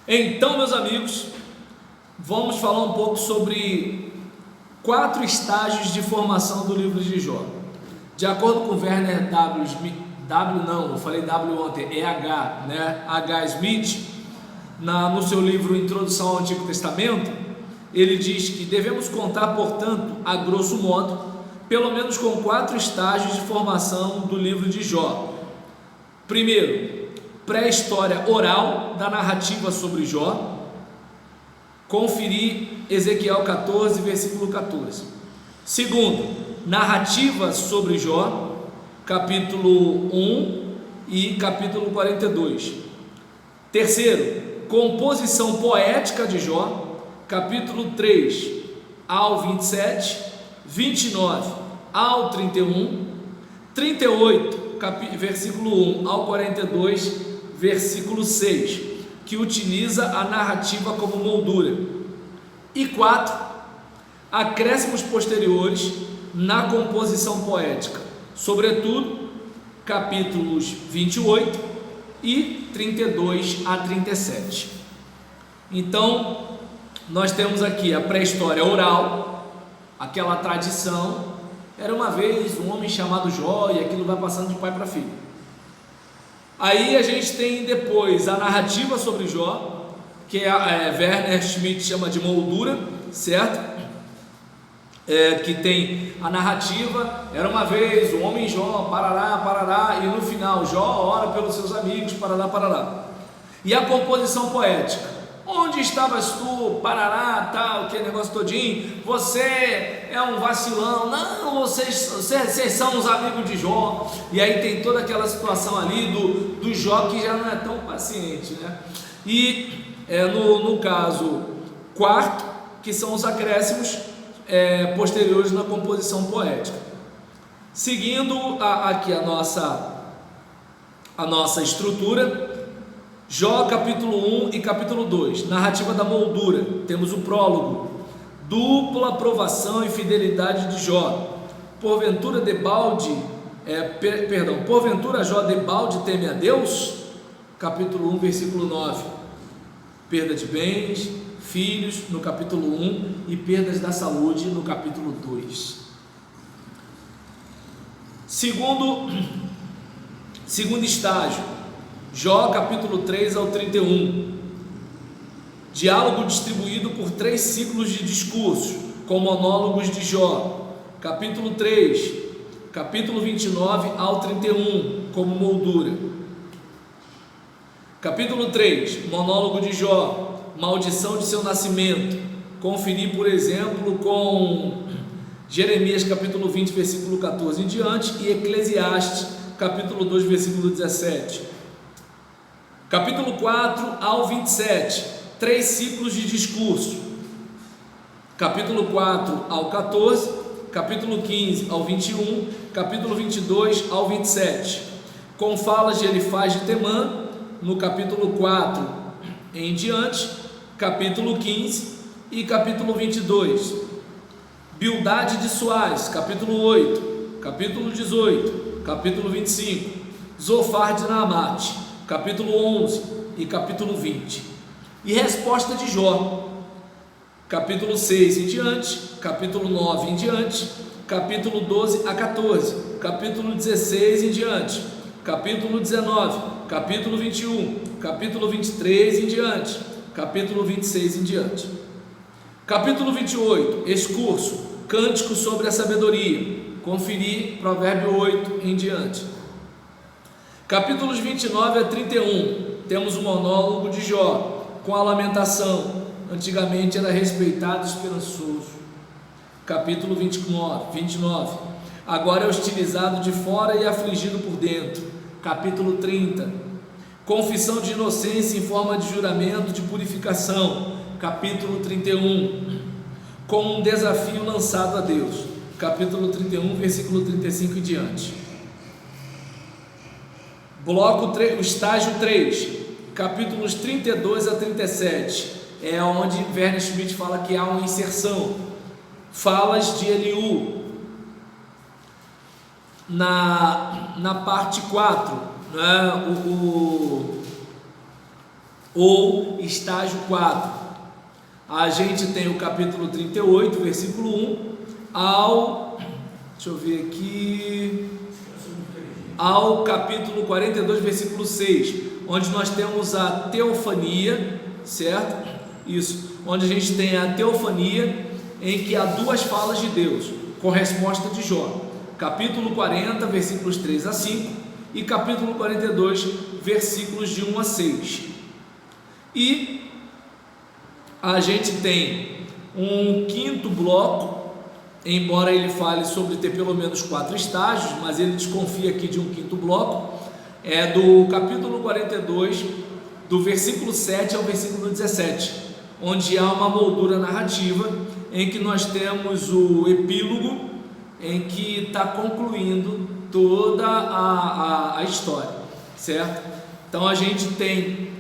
Então, meus amigos, vamos falar um pouco sobre 4 estágios de formação do livro de Jó. De acordo com Werner H. Smith, no seu livro Introdução ao Antigo Testamento, ele diz que devemos contar, portanto, a grosso modo, pelo menos com 4 estágios de formação do livro de Jó. Primeiro, pré-história oral da narrativa sobre Jó. Conferir Ezequiel 14, versículo 14. Segundo, narrativa sobre Jó, capítulo 1 e capítulo 42. Terceiro, composição poética de Jó, capítulo 3 ao 27, 29 ao 31, 38, versículo 1 ao 42, versículo 6, que utiliza a narrativa como moldura. E 4, acréscimos posteriores na composição poética, sobretudo capítulos 28 e 32 a 37. Então, nós temos aqui a pré-história oral, aquela tradição. Era uma vez um homem chamado Jó, e aquilo vai passando de pai para filho. Aí a gente tem depois a narrativa sobre Jó, que Werner Schmidt chama de moldura, certo? Que tem a narrativa. Era uma vez o homem Jó, parará, parará, e no final Jó ora pelos seus amigos, parará, parará. E a composição poética: onde estavas tu, parará, tal, aquele negócio todinho, você é um vacilão, não, vocês são os amigos de Jó. E aí tem toda aquela situação ali do Jó, que já não é tão paciente, né? E no caso quarto, que são os acréscimos posteriores na composição poética. Seguindo aqui a nossa estrutura: Jó capítulo 1 e capítulo 2, narrativa da moldura. Temos o prólogo: dupla aprovação e fidelidade de Jó. Porventura Jó debalde teme a Deus? Capítulo 1, versículo 9. Perda de bens, filhos, no capítulo 1, e perdas da saúde, no capítulo 2. Segundo estágio: Jó capítulo 3 ao 31, diálogo distribuído por 3 ciclos de discurso, com monólogos de Jó. Capítulo 3, capítulo 29 ao 31, como moldura. Capítulo 3, monólogo de Jó, maldição de seu nascimento. Conferir, por exemplo, com Jeremias capítulo 20, versículo 14 em diante, e Eclesiastes capítulo 2, versículo 17. Capítulo 4 ao 27, 3 ciclos de discurso. Capítulo 4 ao 14, capítulo 15 ao 21, capítulo 22 ao 27, com falas de Elifaz de Temã, no capítulo 4 em diante, capítulo 15 e capítulo 22. Bildade de Suás, capítulo 8, capítulo 18, capítulo 25. Zofar de Naamate, capítulo 11 e capítulo 20. E resposta de Jó, capítulo 6 em diante, capítulo 9 em diante, capítulo 12 a 14, capítulo 16 em diante, capítulo 19, capítulo 21, capítulo 23 em diante, capítulo 26 em diante. Capítulo 28, excurso, cântico sobre a sabedoria. Conferir Provérbio 8 em diante. Capítulos 29 a 31, temos o monólogo de Jó, com a lamentação. Antigamente era respeitado e esperançoso. Capítulo 29, agora é hostilizado de fora e afligido por dentro. Capítulo 30, confissão de inocência em forma de juramento de purificação. Capítulo 31, com um desafio lançado a Deus. Capítulo 31, versículo 35 em diante. Bloco 3, o estágio 3, capítulos 32 a 37, é onde Werner Schmidt fala que há uma inserção. Falas de Eliú. Na parte 4, né, ou estágio 4. A gente tem o capítulo 38, versículo 1 ao, deixa eu ver aqui, ao capítulo 42, versículo 6, onde nós temos a teofania, certo? Isso, onde a gente tem a teofania, em que há duas falas de Deus, com resposta de Jó. Capítulo 40, versículos 3 a 5, e capítulo 42, versículos de 1 a 6. E a gente tem um quinto bloco, embora ele fale sobre ter pelo menos 4 estágios, mas ele desconfia aqui de um quinto bloco, é do capítulo 42, do versículo 7 ao versículo 17, onde há uma moldura narrativa, em que nós temos o epílogo, em que está concluindo toda a história, certo? Então a gente tem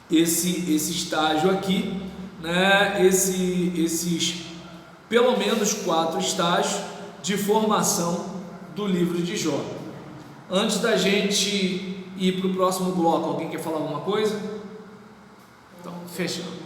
esse estágio aqui, né? Esses pelo menos 4 estágios de formação do livro de Jó. Antes da gente ir para o próximo bloco, alguém quer falar alguma coisa? Então, fechamos.